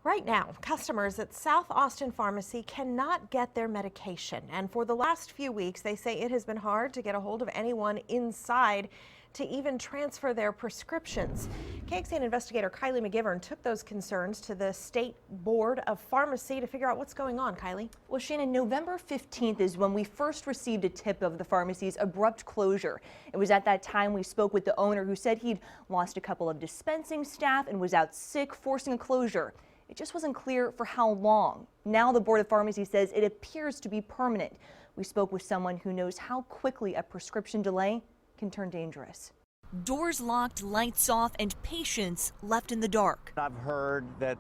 Right now, customers at South Austin Pharmacy cannot get their medication. And for the last few weeks, they say it has been hard to get a hold of anyone inside to even transfer their prescriptions. KXAN investigator Kylie McGivern took those concerns to the State Board of Pharmacy to figure out what's going on. Kylie? Well, Shannon, November 15th is when we first received a tip of the pharmacy's abrupt closure. It was at that time we spoke with the owner who said he'd lost a couple of dispensing staff and was out sick, forcing a closure. It just wasn't clear for how long. Now the Board of Pharmacy says it appears to be permanent. We spoke with someone who knows how quickly a prescription delay can turn dangerous. Doors locked, lights off, and patients left in the dark. I've heard that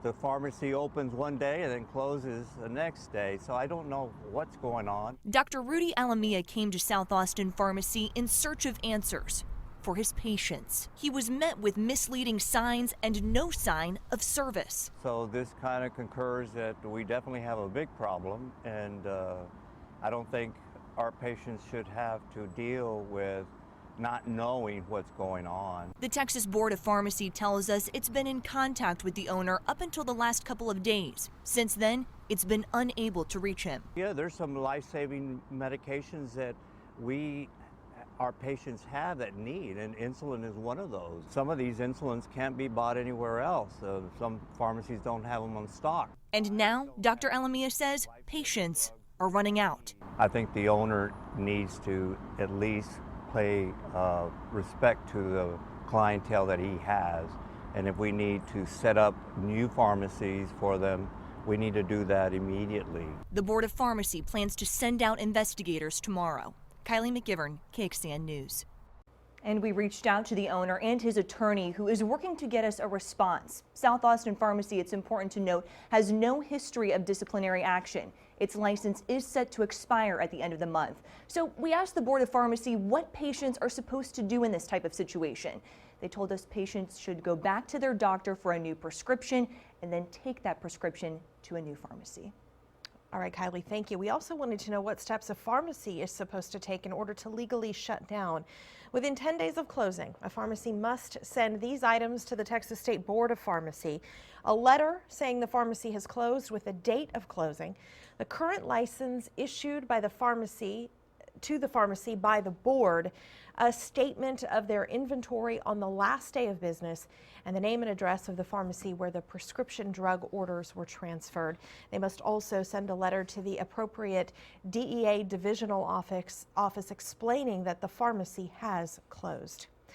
the pharmacy opens one day and then closes the next day, so I don't know what's going on. Dr. Rudy Alamia came to South Austin Pharmacy in search of answers for his patients. He was met with misleading signs and no sign of service. So this kind of concurs that we definitely have a big problem, and I don't think our patients should have to deal with not knowing what's going on. The Texas Board of Pharmacy tells us it's been in contact with the owner up until the last couple of days. Since then, it's been unable to reach him. Yeah, there's some life-saving medications that our patients have that need, and insulin is one of those. Some of these insulins can't be bought anywhere else. Some pharmacies don't have them on stock. And now, Dr. Alamia says patients are running out. I think the owner needs to at least pay respect to the clientele that he has, and if we need to set up new pharmacies for them, we need to do that immediately. The Board of Pharmacy plans to send out investigators tomorrow. Kylie McGivern, KXAN News. And we reached out to the owner and his attorney, who is working to get us a response. South Austin Pharmacy, it's important to note, has no history of disciplinary action. Its license is set to expire at the end of the month. So we asked the Board of Pharmacy what patients are supposed to do in this type of situation. They told us patients should go back to their doctor for a new prescription and then take that prescription to a new pharmacy. All right, Kylie, thank you. We also wanted to know what steps a pharmacy is supposed to take in order to legally shut down. Within 10 days of closing, a pharmacy must send these items to the Texas State Board of Pharmacy: a letter saying the pharmacy has closed with a date of closing, the current license issued by the pharmacy to the pharmacy by the board, a statement of their inventory on the last day of business, and the name and address of the pharmacy where the prescription drug orders were transferred. They must also send a letter to the appropriate DEA divisional office explaining that the pharmacy has closed.